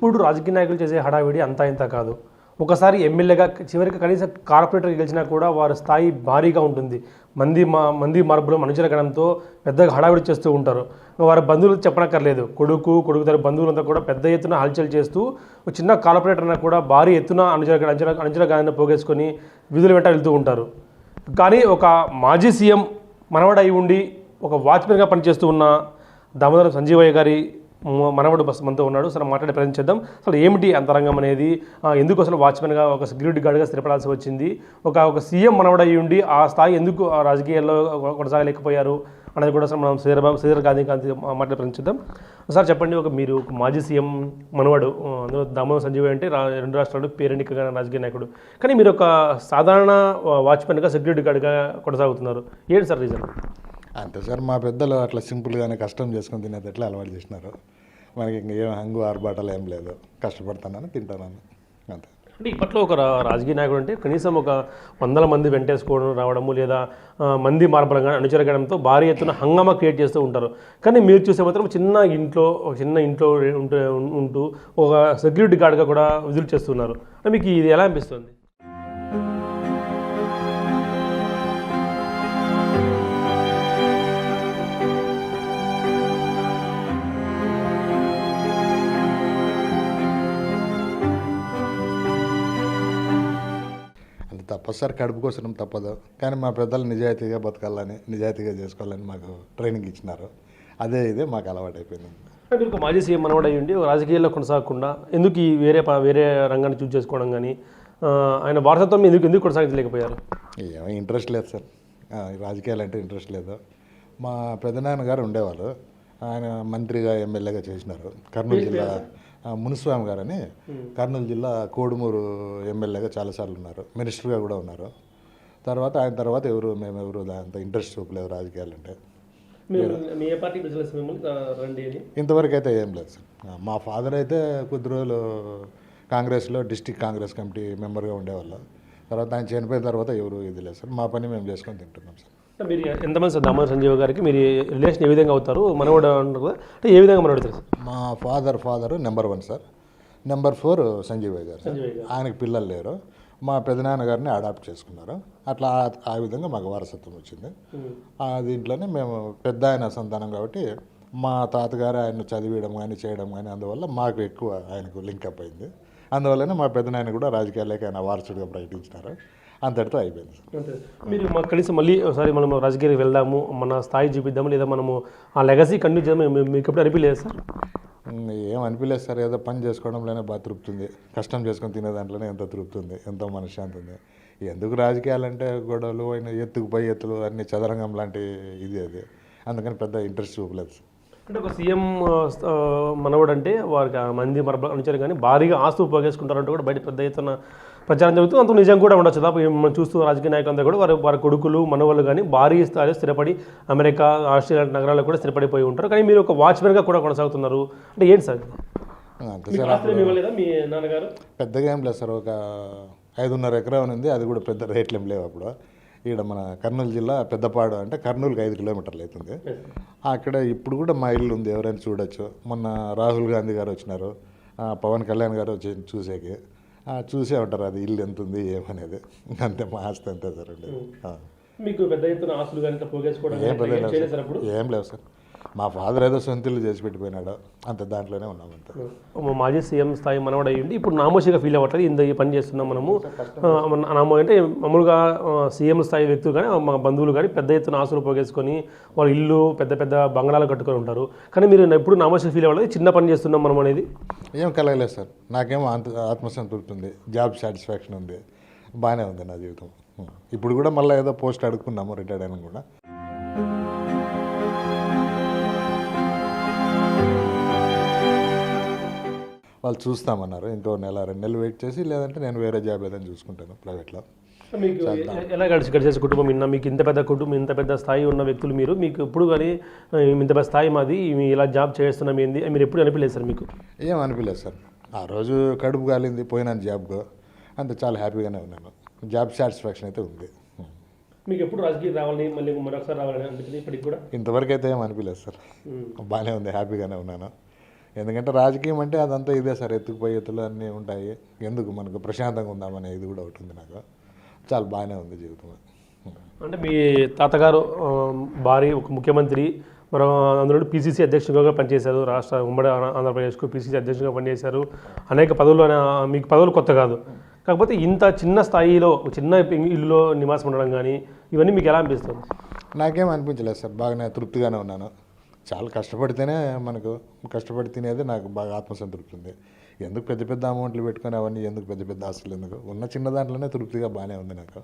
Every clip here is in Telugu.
ఇప్పుడు రాజకీయ నాయకులు చేసే హడావిడి అంతా ఇంత కాదు. ఒకసారి ఎమ్మెల్యేగా చివరికి కనీసం కార్పొరేటర్ గెలిచినా కూడా వారి స్థాయి భారీగా ఉంటుంది. మంది మార్పులు మనుషుల గణంతో పెద్దగా హడావిడి చేస్తూ ఉంటారు. వారి బంధువులు చెప్పనక్కర్లేదు, కొడుకు తన బంధువులంతా కూడా పెద్ద ఎత్తున హల్చల్ చేస్తూ ఒక చిన్న కార్పొరేటర్ అన్నా కూడా భారీ ఎత్తున అనుచర గాలిని పోగేసుకొని విధుల వెంట వెళ్తూ ఉంటారు. కానీ ఒక మాజీ సీఎం మనవడై ఉండి ఒక వాచ్మెన్గా పనిచేస్తూ ఉన్న దామోదరం సంజీవయ్య గారి మనవడు బస్ మనతో ఉన్నాడు. అసలు మాట్లాడే ప్రయత్నం చేద్దాం. అసలు ఏమిటి అంతరంగం అనేది, ఎందుకు అసలు వాచ్మెన్గా ఒక సెక్యూరిటీ గార్డ్గా స్థిరపడాల్సి వచ్చింది, ఒక సీఎం మనవడై ఉండి ఆ స్థాయి ఎందుకు రాజకీయాల్లో కొనసాగలేకపోయారు అనేది కూడా అసలు మనం శ్రీధర్ గాంధీ మాట్లాడే ప్రయత్నం చేద్దాం. ఒకసారి చెప్పండి, మీరు ఒక మాజీ సీఎం మనవడు, అందులో దామోదరం సంజీవయ్య అంటే రెండు రాష్ట్రాలు పేరెన్నికగా రాజకీయ నాయకుడు, కానీ మీరు ఒక సాధారణ వాచ్మెన్గా సెక్యూరిటీ గార్డ్గా కొనసాగుతున్నారు. ఏంటి సార్ రీజన్? అంతే సార్, మా పెద్దలు అట్లా సింపుల్గానే కష్టం చేసుకొని తినేది ఎట్లా అలవాటు చేసినారు. మనకి ఇంకేం హంగు ఆర్బాటాలు ఏం లేదు, కష్టపడుతున్నాను తింటున్నాను అంతే. అంటే ఇప్పట్లో ఒక రాజకీయ నాయకుడు అంటే కనీసం ఒక 100 మంది వెంటేసుకోవడం రావడము, లేదా మంది మార్పులంగా అనుచరగడంతో భారీ ఎత్తున హంగామా క్రియేట్ చేస్తూ ఉంటారు. కానీ మీరు చూసే మాత్రం చిన్న ఇంట్లో ఉంటూ ఒక సెక్యూరిటీ గార్డ్గా కూడా విధులు చేస్తున్నారు. మీకు ఇది ఎలా అనిపిస్తుంది? తప్పదు సార్, కడుపు కోసం తప్పదు. కానీ మా పెద్దలు నిజాయితీగా బతకాలని, నిజాయితీగా చేసుకోవాలని మాకు ట్రైనింగ్ ఇచ్చినారు. ఇదే మాకు అలవాటు అయిపోయింది. మీరు ఒక మాజీ సీఎం మనవడు అయ్యండి రాజకీయాల్లో కొనసాగకుండా ఎందుకు ఈ వేరే రంగాన్ని చూస్ చేసుకోవడం కానీ, ఆయన వారసత్వం ఎందుకు కొనసాగించలేకపోయారు? ఏమో ఇంట్రెస్ట్ లేదు సార్, రాజకీయాలు అంటే ఇంట్రెస్ట్ లేదు. మా పెద్దనాన్నగారు ఉండేవాళ్ళు, ఆయన మంత్రిగా ఎమ్మెల్యేగా చేసినారు. కర్నూలు జిల్లా మునుస్వామి గారని కర్నూలు జిల్లా కోడుమూరు ఎమ్మెల్యేగా చాలాసార్లు ఉన్నారు, మినిస్టర్గా కూడా ఉన్నారు. ఆయన తర్వాత మేము అంత ఇంట్రెస్ట్ చూపలేదు రాజకీయాలు అంటే. ఇంతవరకు అయితే ఏం లేదు సార్. మా ఫాదర్ అయితే కొద్ది రోజులు కాంగ్రెస్లో డిస్టిక్ కాంగ్రెస్ కమిటీ మెంబర్గా ఉండేవాళ్ళు. తర్వాత ఆయన చనిపోయిన తర్వాత ఎవరు ఇది లేదు సార్, మా పని మేము చేసుకొని తింటున్నాం సార్. మీరు ఎంతమంది సార్ దామోదరం సంజీవ్ గారికి మీరు రిలేషన్ ఏ విధంగా అవుతారు? మనవడు అంటే ఏ విధంగా మనవడుతారు సార్? మా father number 1 sir, number 4 Sanjeevaiah గారు సార్. ఆయనకు పిల్లలు లేరు, మా పెదనాన్నగారిని అడాప్ట్ చేసుకున్నారు. అట్లా ఆ విధంగా మాకు వారసత్వం వచ్చింది. దీంట్లోనే మేము పెద్ద ఆయన సంతానం కాబట్టి మా తాతగారు ఆయన చదివించడం కానీ చేయడం కానీ, అందువల్ల మాకు ఎక్కువ ఆయనకు లింకప్ అయింది. అందువల్లనే మా పెద్దనాయన కూడా రాజకీయాల్లోకి ఆయన వారసుడిగా ప్రకటించినారు. అంతటితో అయిపోయింది సార్. మీరు మాకు కనీసం మళ్ళీ ఒకసారి మనం రాజకీయానికి వెళ్దాము, మన స్థాయి చూపిద్దాము, లేదా మనము ఆ లెగసీ కంటిన్యూ చేద్దాం మీకు ఎప్పుడు అనిపించలేదు సార్? ఏం అనిపించలేదు సార్, ఏదో పని చేసుకోవడంలోనే బాగా తృప్తి ఉంది, కష్టం చేసుకొని తినే దాంట్లోనే ఎంతో తృప్తి ఉంది, ఎంతో మనశ్శాంతి ఉంది. ఎందుకు రాజకీయాలంటే గొడవలు అయిన ఎత్తులు అన్ని చదరంగం లాంటి అది, అందుకని పెద్ద ఇంట్రెస్ట్ చూపలేదు సార్. అంటే ఒక సీఎం మనవడు అంటే వారికి మంది అనుచరు కానీ భారీగా ఆస్తులు పోగేసుకుంటారంటే కూడా బయట పెద్ద ఎత్తున ప్రచారం జరుగుతూ అంత నిజం కూడా ఉండొచ్చు. మనం చూస్తూ రాజకీయ నాయకులంతా కూడా వారి కొడుకులు మనవాళ్ళు కానీ భారీ స్థాయిలో స్థిరపడి అమెరికా, ఆస్ట్రేలియా నగరాల్లో కూడా స్థిరపడిపోయి ఉంటారు. కానీ మీరు ఒక వాచ్మెన్గా కూడా కొనసాగుతున్నారు అంటే ఏంటి సార్? మీ నాన్నగారు పెద్దగా ఏం లేదు సార్, ఒక 5.5 ఎకరా ఉంది, అది కూడా పెద్ద రేట్లు ఏం లేవు. అప్పుడు ఇక్కడ మన కర్నూలు జిల్లా పెద్దపాడు అంటే కర్నూలుకి 5 కిలోమీటర్లు అవుతుంది. అక్కడ ఇప్పుడు కూడా మా ఇల్లు ఉంది, ఎవరైనా చూడొచ్చు. మొన్న రాహుల్ గాంధీ గారు వచ్చినారు, పవన్ కళ్యాణ్ గారు వచ్చి చూసేకి చూసే ఉంటారు అది ఇల్లు ఎంత ఉంది ఏమనేది. అంతే, మా ఆస్తి అంతే సార్. మీకు పెద్ద ఎత్తున ఆస్తులు కానీ పోగేసుకోవడం ఏం లేవు సార్. మా ఫాదర్ ఏదో సొంతలు చేసి పెట్టిపోయినాడు, అంత దాంట్లోనే ఉన్నామంతా. మాజీ సీఎం స్థాయి మనవడు అయ్యింది, ఇప్పుడు నామోషిగా ఫీల్ అవ్వట్లేదు ఈ పని చేస్తున్నాం మనము. అంటే మామూలుగా సీఎం స్థాయి వ్యక్తులు కానీ మా బంధువులు కానీ పెద్ద ఎత్తున ఆస్తులు పోగేసుకొని వాళ్ళ ఇల్లు పెద్ద బంగాళాలు కట్టుకొని ఉంటారు. కానీ మీరు ఎప్పుడు నామోషిగా ఫీల్ అవ్వలేదు, చిన్న పని చేస్తున్నాం మనం అనేది ఏం కలగలేదు సార్. నాకేమో ఆత్మసంతృప్తి ఉంది, జాబ్ సాటిస్ఫాక్షన్ ఉంది, బాగానే ఉంది నా జీవితం. ఇప్పుడు కూడా మళ్ళీ ఏదో పోస్ట్ అడుగుకున్నాము రిటైర్డ్ అయినా కూడా. వాళ్ళు చూస్తామన్నారు, ఇంకో 1-2 నెలలు వెయిట్ చేసి, లేదంటే నేను వేరే జాబ్ ఏదైనా చూసుకుంటాను ప్రైవేట్లో. మీకు ఎలా గడిచేసే కుటుంబం మీకు ఇంత పెద్ద కుటుంబం, ఇంత పెద్ద స్థాయి ఉన్న వ్యక్తులు మీకు ఎప్పుడు కానీ ఇంత పెద్ద స్థాయి మాది ఇలా జాబ్ చేస్తున్నాం ఏంది మీరు ఎప్పుడు అనిపించలేదు సార్? మీకు ఏం అనిపించలేదు సార్. ఆ రోజు కడుపు కాలింది, పోయినాను జాబ్కు, అంతే, చాలా హ్యాపీగానే ఉన్నాను. జాబ్ సాటిస్ఫాక్షన్ అయితే ఉంది. మీకు ఎప్పుడు రాజకీయం రావాలని మళ్ళీ మరొకసారి రావాలని అనిపించింది ఇప్పటికి కూడా? ఇంతవరకు అయితే ఏం అనిపించలేదు సార్, బాగానే ఉంది, హ్యాపీగానే ఉన్నాను. ఎందుకంటే రాజకీయం అంటే అదంతా ఇదే సార్, ఎత్తుకుపోయి ఎత్తులు అన్నీ ఉంటాయి. ఎందుకు మనకు ప్రశాంతంగా ఉందామనే ఇది కూడా ఒకటి ఉంది నాకు. చాలా బాగానే ఉంది జీవితం. అంటే మీ తాతగారు భార్య ఒక ముఖ్యమంత్రి, మరో అందులో పీసీసీ అధ్యక్షుడిగా పనిచేశారు, రాష్ట్ర ఉమ్మడి ఆంధ్రప్రదేశ్కు పీసీసీ అధ్యక్షుడిగా పనిచేశారు. అనేక పదవులు, మీకు పదవులు కొత్త కాదు. కాకపోతే ఇంత చిన్న స్థాయిలో చిన్న ఇల్లులో నివాసం ఉండడం కానీ ఇవన్నీ మీకు ఎలా అనిపిస్తుంది? నాకేం అనిపించలేదు సార్, బాగానే తృప్తిగానే ఉన్నాను. చాలా కష్టపడితేనే మనకు, కష్టపడి తినేది నాకు బాగా ఆత్మసంతృప్తి ఉంది. ఎందుకు పెద్ద పెద్ద అమౌంట్లు పెట్టుకొని అవన్నీ ఎందుకు, పెద్ద పెద్ద ఆస్తులు ఎందుకు, ఉన్న చిన్న దాంట్లోనే తృప్తిగా బాగానే ఉంది నాకు.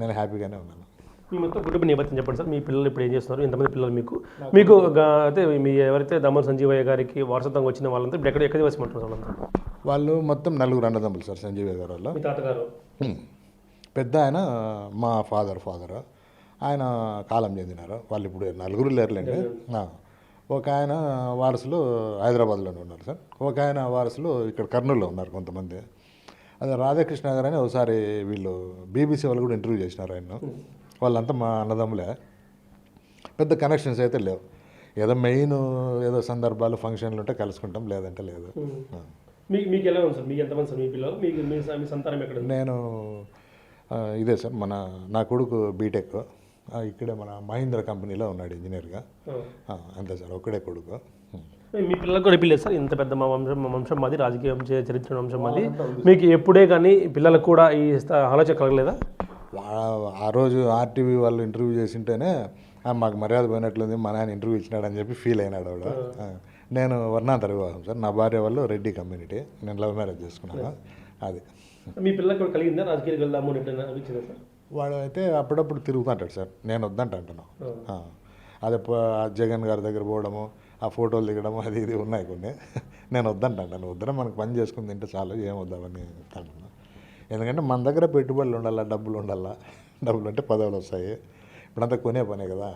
నేను హ్యాపీగానే ఉన్నాను. మీ మొత్తం కుటుంబ నేపథ్యం చెప్పండి సార్. మీ పిల్లలు ఇప్పుడు ఏం చేస్తున్నారు? ఎంతమంది పిల్లలు మీకు అయితే మీ ఎవరైతే దమ్మన్ సంజీవయ్య గారికి వారసత్వంగా వచ్చిన వాళ్ళంతా ఇప్పుడు ఎక్కడ నివాసమంటారు వాళ్ళంతా? వాళ్ళు మొత్తం 4 అన్నదమ్ములు సార్ సంజీవయ్య గారు వాళ్ళు. మీ తాతగారు పెద్ద ఆయన మా ఫాదర్ ఆయన కాలం చెందినారు. వాళ్ళు ఇప్పుడు 4 లేరులేండి. ఒక ఆయన వారసులు హైదరాబాద్లోనే ఉన్నారు సార్. ఒక ఆయన వారసులు ఇక్కడ కర్నూలులో ఉన్నారు కొంతమంది. అదే రాధాకృష్ణ గారు అని ఒకసారి వీళ్ళు బీబీసీ వాళ్ళు కూడా ఇంటర్వ్యూ చేసినారు ఆయన. వాళ్ళంతా మా అన్నదమ్ములే. పెద్ద కనెక్షన్స్ అయితే లేవు. ఏదో మెయిన్ ఏదో సందర్భాలు ఫంక్షన్లు ఉంటే కలుసుకుంటాం, లేదంటే లేదు. మీకు ఎలా ఉంది సార్? మీకు ఎంతమంది సార్ మీ పిల్లలు? మీ సంతానం ఎక్కడ? నేను ఇదే సార్, నా కొడుకు బీటెక్ ఇక్కడే మన మహీంద్ర కంపెనీలో ఉన్నాడు ఇంజనీర్గా. అంతే సార్, ఒక్కడే కొడుకు. మీ పిల్లలకు కూడా పిల్లలు సార్, ఇంత పెద్ద మా వంశం మాది, రాజకీయ చరిత్ర వంశం మాది. మీకు ఎప్పుడే కానీ పిల్లలకు కూడా ఈ ఆలోచన కలగలేదా? ఆ రోజు ఆర్టీవీ వాళ్ళు ఇంటర్వ్యూ చేసింటేనే మాకు మర్యాద పోయినట్లుంది, మా నాయన ఇంటర్వ్యూ ఇచ్చినాడు అని చెప్పి ఫీల్ అయినాడు ఆవిడ. నేను వర్ణాంతర వివాహం సార్, నా భార్య వాళ్ళు రెడ్డి కమ్యూనిటీ, నేను లవ్ మ్యారేజ్ చేసుకున్నాను. అది మీ పిల్లలకు కలిగిందా రాజకీయాలకు వెళ్దాము అనిపించిందా సార్? వాడు అయితే అప్పుడప్పుడు తిరుగుతుంటాడు సార్, నేను వద్దంటాను. అదే జగన్ గారి దగ్గర పోవడము, ఆ ఫోటోలు దిగడము, అది ఇది ఉన్నాయి కొన్ని. నేను వద్దంటాను. వద్దరం మనకు పని చేసుకుని తింటే చాలు, ఏం వద్దామని అంటున్నాను. ఎందుకంటే మన దగ్గర పెట్టుబడులు ఉండాలా, డబ్బులు ఉండాలా. డబ్బులు అంటే పదవులు వస్తాయి, ఇప్పుడంతా కొనే పనే కదా.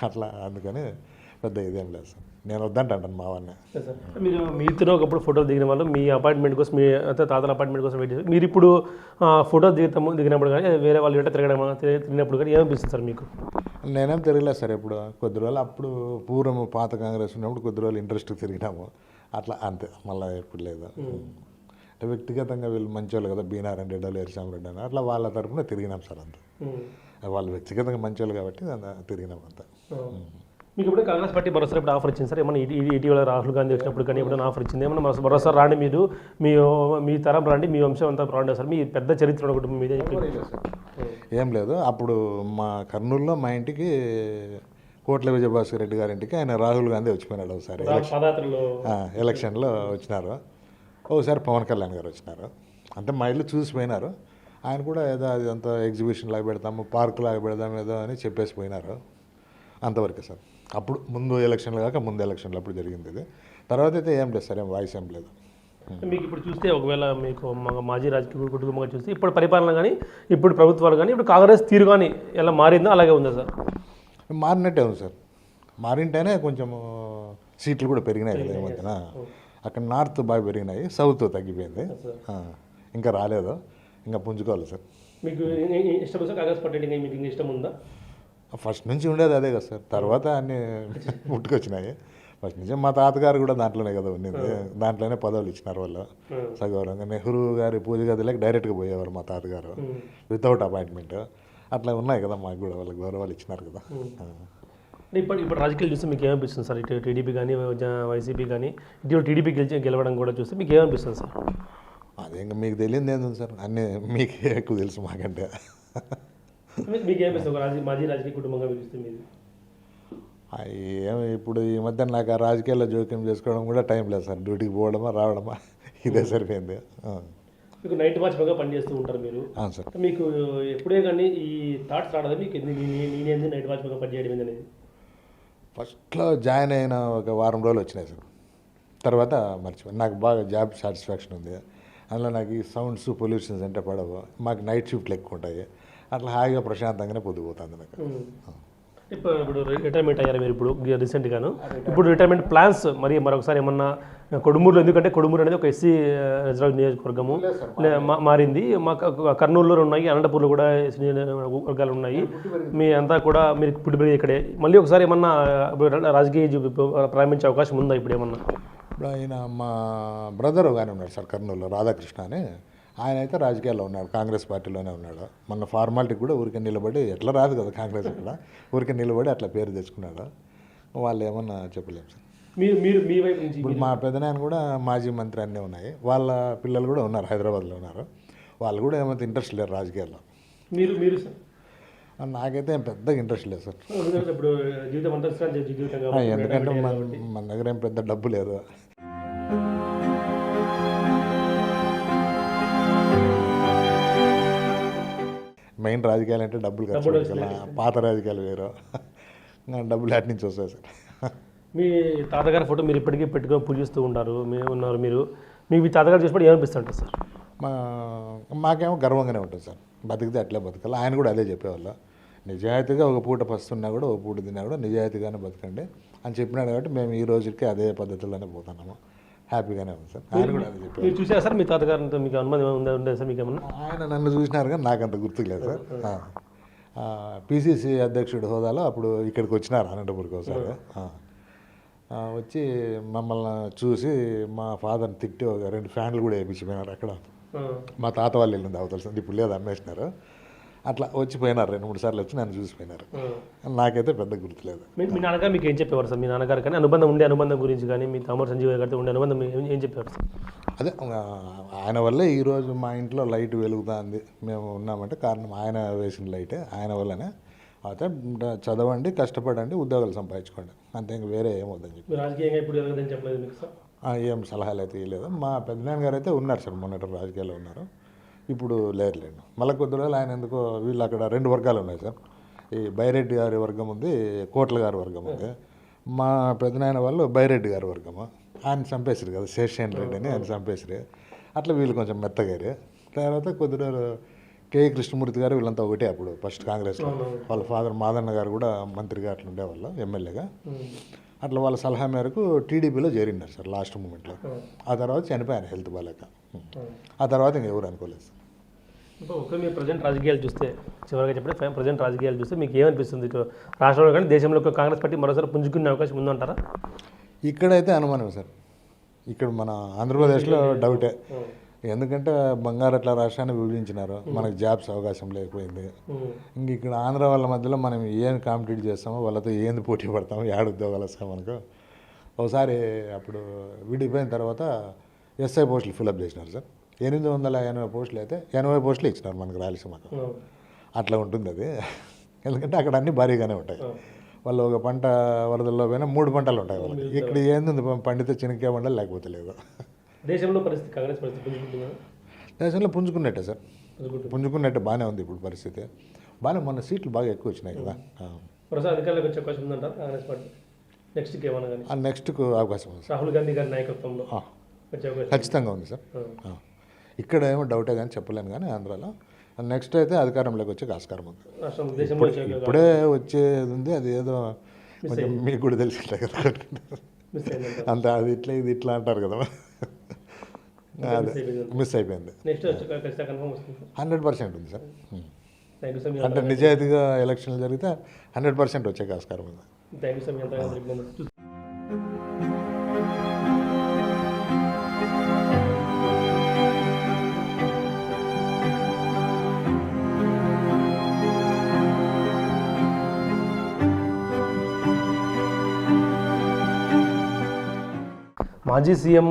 అట్లా అందుకని పెద్ద ఇదేం లేదు సార్, నేను వద్దంటాను మా వాడిని. మీరు మీతో ఒకప్పుడు ఫోటోలు దిగిన వాళ్ళు మీ అపార్ట్మెంట్ కోసం, మీ తాతల అపార్ట్మెంట్ కోసం వెయిట్ చేస్తారు. మీరు ఇప్పుడు ఫోటోలు దిగినప్పుడు కానీ వేరే వాళ్ళు వెంట తిరిగినప్పుడు కానీ ఏమనిపిస్తుంది సార్ మీకు? నేనేం తిరగలేదు సార్ ఎప్పుడు. కొద్ది రోజులు అప్పుడు పూర్వం పాత కాంగ్రెస్ ఉన్నప్పుడు కొద్ది రోజులు ఇంట్రెస్ట్ తిరిగినాము, అట్లా అంతే. మళ్ళీ ఎప్పుడు లేదు. అంటే వ్యక్తిగతంగా వీళ్ళు మంచోళ్ళు కదా, బీనారెడ్డి రెడ్డి, ఎరిసామరెడ్డి అని, అట్లా వాళ్ళ తరఫున తిరిగినాం సార్ అంతా. వాళ్ళు వ్యక్తిగతంగా మంచోళ్ళు కాబట్టి తిరిగినాం అంతా. మీకు ఇప్పుడు కాంగ్రెస్ పార్టీ భరోసా ఇప్పుడు ఆఫర్ ఇచ్చింది సార్? ఏమన్నా ఇటీవల రాహుల్ గాంధీ వచ్చినప్పుడు కానీ ఎప్పుడైనా ఆఫర్ ఇచ్చింది? ఏమన్నా భరోసా రాండి, మీరు మీ తరం రాండి, మీ వంశం అంతా రాండి సార్, మీ పెద్ద చరిత్ర కుటుంబం మీద ఏం లేదు. అప్పుడు మా కర్నూలులో మా ఇంటికి కోట్ల విజయభాస్కర్ రెడ్డి గారి ఇంటికి ఆయన రాహుల్ గాంధీ వచ్చిపోయినాడు ఒకసారి ఎలక్షన్లో వచ్చినారు. ఒకసారి పవన్ కళ్యాణ్ గారు వచ్చినారు. అంటే మా ఇల్లు చూసిపోయినారు. ఆయన కూడా ఏదో అది అంత ఎగ్జిబిషన్ లాగా పెడతాము, పార్కు లాగా పెడతాము ఏదో అని చెప్పేసి పోయినారు. అంతవరకే సార్. అప్పుడు ముందు ఎలక్షన్లు కాక ముందు ఎలక్షన్లు అప్పుడు జరిగింది ఇది. తర్వాత అయితే ఏం లేదు సార్, ఏం వాయిస్ ఏం లేదు. మీకు ఇప్పుడు చూస్తే ఒకవేళ మీకు మాజీ రాజకీయ కుటుంబంగా చూస్తే ఇప్పుడు పరిపాలన కానీ, ఇప్పుడు ప్రభుత్వాలు కానీ, ఇప్పుడు కాంగ్రెస్ తీరు కానీ ఎలా మారిందో అలాగే ఉందా సార్? మారినట్టే ఉంది సార్. మారింటేనే కొంచెం సీట్లు కూడా పెరిగినాయి కదా ఈ మధ్యన. అక్కడ నార్త్ బాగా పెరిగినాయి, సౌత్ తగ్గిపోయింది. ఇంకా రాలేదు, ఇంకా పుంజుకోవాలి సార్. మీకు ఇష్టం సార్ కాంగ్రెస్ పార్టీ? మీకు ఇష్టం ఉందా? ఫస్ట్ నుంచి ఉండేది అదే కదా సార్, తర్వాత అన్నీ పుట్టుకొచ్చినాయి. ఫస్ట్ నుంచి మా తాతగారు కూడా దాంట్లోనే కదా ఉన్నది, దాంట్లోనే పదవులు ఇచ్చినారు వాళ్ళు సగౌరవంగా. నెహ్రూ గారి పూజ గదిలోకి డైరెక్ట్గా పోయేవారు మా తాతగారు, వితౌట్ అపాయింట్మెంట్. అట్లా ఉన్నాయి కదా, మాకు కూడా వాళ్ళకి గౌరవాలు ఇచ్చినారు కదా. ఇప్పుడు రాజకీయాలు చూస్తే మీకు ఏమనిపిస్తుంది సార్? ఇటు టీడీపీ కానీ వైసీపీ కానీ ఇటీవల టీడీపీ గెలవడం కూడా చూస్తే మీకు ఏమనిపిస్తుంది సార్? అదే ఇంకా మీకు తెలియదు ఏంది సార్, అన్నీ మీకే ఎక్కువ తెలుసు మాకంటే. మీకు ఏమనిపిస్తుంది మాజీ రాజకీయ కుటుంబంగా పిలుస్తుంది మీరు? ఇప్పుడు ఈ మధ్య నాకు ఆ రాజకీయాల్లో జోక్యం చేసుకోవడం కూడా టైం లేదు సార్. డ్యూటీకి పోవడమా రావడమా ఇదే సరిపోయింది. మీకు నైట్ వాచ్గా పనిచేస్తూ ఉంటారు మీరు సార్. మీకు ఎప్పుడే కానీ ఈ థాట్స్ రావడం మీకు నేనేంది నైట్ వాచ్గా పనిచేయడం అనేది? ఫస్ట్లో జాయిన్ అయిన ఒక వారం రోజులు వచ్చినాయి సార్, తర్వాత మర్చిపోయి. నాకు బాగా జాబ్ సాటిస్ఫాక్షన్ ఉంది, అందులో నాకు ఈ సౌండ్స్ పొల్యూషన్స్ అంటే పడవు. మాకు నైట్ షిఫ్ట్లు ఎక్కువ ఉంటాయి, అట్లా హాయిగా ప్రశాంతంగానే పొద్దుపోతుంది నాకు. ఇప్పుడు రిటైర్మెంట్ అయ్యారు మీరు ఇప్పుడు రీసెంట్గాను. ఇప్పుడు రిటైర్మెంట్ ప్లాన్స్ మరొకసారి ఏమన్నా కొడుమూరులో, ఎందుకంటే కొడుమూరు అనేది ఒక ఎస్సీ రిజర్వ్ నియోజకవర్గము మారింది. మా కర్నూలులో ఉన్నాయి, అనంతపూర్లో కూడా ఎస్సీ వర్గాలు ఉన్నాయి. మీ అంతా కూడా మీరు పుట్టిపెరిగి ఇక్కడే. మళ్ళీ ఒకసారి ఏమన్నా రాజకీయ ప్రారంభించే అవకాశం ఉందా ఇప్పుడు ఏమన్నా? ఇప్పుడు ఆయన మా బ్రదర్ కానీ ఉన్నాడు సార్ కర్నూలులో, రాధాకృష్ణ అని. ఆయన అయితే రాజకీయాల్లో ఉన్నాడు, కాంగ్రెస్ పార్టీలోనే ఉన్నాడు. మొన్న ఫార్మాలిటీ కూడా ఊరికే నిలబడి, ఎట్లా రాదు కదా కాంగ్రెస్ కూడా, ఊరికే నిలబడి అట్లా పేరు తెచ్చుకున్నాడు. వాళ్ళు ఏమన్నా చెప్పలేము సార్. మీ వైపు నుంచి ఇప్పుడు మా పెదనాయన కూడా మాజీ మంత్రి అన్నీ ఉన్నాయి, వాళ్ళ పిల్లలు కూడా ఉన్నారు, హైదరాబాద్లో ఉన్నారు. వాళ్ళు కూడా ఏమంత ఇంట్రెస్ట్ లేరు రాజకీయాల్లో. మీరు సార్? నాకైతే ఏం పెద్దగా ఇంట్రెస్ట్ లేదు సార్. ఇప్పుడు జీవితం అంతా జీవితం ఎందుకంటే మన దగ్గర ఏం పెద్ద డబ్బు లేదు. మెయిన్ రాజకీయాలు అంటే డబ్బులు ఖర్చు పెట్టాలి. పాత రాజకీయాలు వేరు, డబ్బులు అటు నుంచి వస్తాయి సార్. మీ తాతగారి ఫోటో మీరు ఇప్పటికీ పెట్టుకొని పూజిస్తూ ఉంటారు, మీరు మీ తాతగారు చూసినప్పుడు ఏమనిపిస్తుంటారు సార్? మాకేమో గర్వంగానే ఉంటుంది సార్, బతికితే అట్లే బతకాలి. ఆయన కూడా అదే చెప్పేవాళ్ళు, నిజాయితీగా ఒక పూట పస్తున్నా కూడా ఒక పూట తిన్నా కూడా నిజాయితీగానే బతకండి అని చెప్పినాడు. కాబట్టి మేము ఈ రోజుకి అదే పద్ధతిలోనే పోతున్నాము, హ్యాపీగానే ఉంది సార్. ఆయన కూడా అదే చెప్పారు. మీరు చూసారా సార్ మీ తాతగారితో? మీకు అనుమానం ఉండేది సార్ మీకు ఏమన్నా? ఆయన నన్ను చూసినారు కానీ నాకు అంత గుర్తులేదు సార్. పిసిసి అధ్యక్షుడి హోదాలో అప్పుడు ఇక్కడికి వచ్చినారు అనంతపురికి ఒకసారి. వచ్చి మమ్మల్ని చూసి మా ఫాదర్ని తిట్టి ఒక 2 ఫ్యాన్లు కూడా వేయించిపోయినారు అక్కడ. మా తాత వాళ్ళు వెళ్ళింది అవతల, ఇప్పుడు లేదు అమ్మేసినారు. అట్లా వచ్చిపోయినారు, 2-3 సార్లు వచ్చి నన్ను చూసిపోయినారు. నాకైతే పెద్ద గుర్తులేదు. మీ నాన్నగారు మీకు ఏం చెప్పేవారు సార్? మీ నాన్నగారు కానీ అనుబంధం గురించి కానీ, మీ తమ్ముడు సంజీవ్ గారితో ఉండే అనుబంధం ఏం చెప్పేవారు సార్? అదే ఆయన వల్లే ఈరోజు మా ఇంట్లో లైట్ వెలుగుతుంది, మేము ఉన్నామంటే కారణం ఆయన వేసిన లైటే, ఆయన వల్లనే. అయితే చదవండి, కష్టపడండి, ఉద్యోగాలు సంపాదించుకోండి, అంతే, ఇంక వేరే ఏమవుతుందని చెప్పి. రాజకీయంగా ఇప్పుడు ఎలాగదని చెప్పలేదు మీకు సార్? ఏం సలహాలు అయితే ఇవ్వలేదు. మా పెద్దనాన్న గారు అయితే ఉన్నారు సార్, మొన్నటి రాజకీయాల్లో ఉన్నారు, ఇప్పుడు లేరులేండి. మళ్ళీ కొద్ది రోజులు ఆయన ఎందుకో, వీళ్ళు అక్కడ 2 వర్గాలు ఉన్నాయి సార్. ఈ బైరెడ్డి గారి వర్గం ఉంది, కోట్ల గారి వర్గం ఉంది. మా పెద్దనాయన వాళ్ళు బైరెడ్డి గారి వర్గము, ఆయన చంపేసారు కదా, శేషేన్ రెడ్డి అని ఆయన చంపేసారు. అట్లా వీళ్ళు కొంచెం మెత్తగారు. తర్వాత కొద్ది రోజులు కే కృష్ణమూర్తి గారు వీళ్ళంతా ఒకటే అప్పుడు ఫస్ట్ కాంగ్రెస్లో. వాళ్ళ ఫాదర్ మాదన్న గారు కూడా మంత్రిగా అట్లా ఉండేవాళ్ళు, ఎమ్మెల్యేగా. అట్లా వాళ్ళ సలహా మేరకు టీడీపీలో చేరినారు సార్ లాస్ట్ మూమెంట్లో. ఆ తర్వాత చనిపోయారు హెల్త్ బాగాలేక. ఆ తర్వాత ఇంకెవరు అనుకోలేదు సార్. ఒకవేళ మీరు ప్రజెంట్ రాజకీయాలు చూస్తే, చివరిగా చెప్పండి, ప్రజెంట్ రాజకీయాలు చూస్తే మీకు ఏమనిపిస్తుంది? రాష్ట్రంలో కానీ దేశంలో కాంగ్రెస్ పార్టీ మరోసారి పుంజుకునే అవకాశం ఉందంటారా? ఇక్కడైతే అనుమానం సార్, ఇక్కడ మన ఆంధ్రప్రదేశ్లో డౌటే. ఎందుకంటే బంగారు అట్లా రాష్ట్రాన్ని విభజించినారు, మనకు జాబ్స్ అవకాశం లేకపోయింది. ఇంక ఇక్కడ ఆంధ్ర వాళ్ళ మధ్యలో మనం ఏం కాంపిటీట్ చేస్తామో, వాళ్ళతో ఏంది పోటీ పడతామో, ఏడు ఉద్యోగాలు వస్తాం మనకు. ఒకసారి అప్పుడు విడిపోయిన తర్వాత ఎస్ఐ పోస్టులు ఫిలప్ చేసినారు సార్. 880 పోస్టులు అయితే 80 పోస్టులు ఇచ్చినారు మనకు రాయలసీమకు. అట్లా ఉంటుంది అది, ఎందుకంటే అక్కడ అన్నీ భారీగానే ఉంటాయి. వాళ్ళు ఒక పంట వరదల్లో పోయినా 3 పంటలు ఉంటాయి వాళ్ళకి. ఇక్కడ ఏంది పండితే చిన్నకే పంటలు, లేకపోతే లేదు. దేశంలో పరిస్థితి, కాంగ్రెస్ పరిస్థితి దేశంలో పుంజుకున్నట్టే సార్, పుంజుకున్నట్టే బాగానే ఉంది ఇప్పుడు పరిస్థితి. బాగానే మొన్న సీట్లు బాగా ఎక్కువ వచ్చినాయి కదా. అధికారులకు వచ్చే అవకాశం ఉందంటారు కాంగ్రెస్ పార్టీ నెక్స్ట్కి ఏమన్నా కానీ? నెక్స్ట్కు అవకాశం ఉంది సార్, రాహుల్ గాంధీ గారి నాయకత్వంలో ఖచ్చితంగా ఉంది సార్. ఇక్కడ ఏమో డౌటే కానీ చెప్పలేను, కానీ ఆంధ్రాలో నెక్స్ట్ అయితే అధికారంలోకి వచ్చే ఆస్కారం ఉంది. ఇప్పుడే వచ్చేది ఉంది, అది ఏదో కొంచెం మీకు కూడా తెలిసిందే కదా, అంత అది ఇట్లా ఇది ఇట్లా అంటారు కదా, అదే మిస్ అయిపోయింది. 100% ఉంది సార్. అంటే నిజాయితీగా ఎలక్షన్లు జరిగితే 100% వచ్చే ఆస్కారం ఉంది. మాజీ సీఎం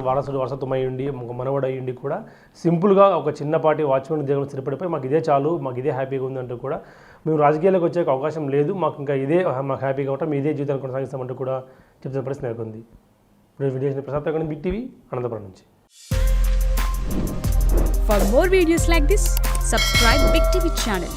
వారసత్వం అయ్యుండి, ఒక మనవడు అయ్యుండి కూడా సింపుల్గా ఒక చిన్నపాటి వాచ్మెన్ ఉద్యోగం స్థిరపడిపోయి మాకు ఇదే చాలు, మాకు ఇదే హ్యాపీగా ఉందంటూ కూడా, మేము రాజకీయాలకు వచ్చే అవకాశం లేదు, మాకు ఇంకా ఇదే మాకు హ్యాపీగా ఉంటాం, మీ ఇదే జీవితాన్ని కొనసాగిస్తామంటూ కూడా చెప్తున్న పరిస్థితి నెలకొంది. ఇప్పుడు video Prasad big TV Anantapuram నుంచి. For more videos like this, subscribe Big TV channel.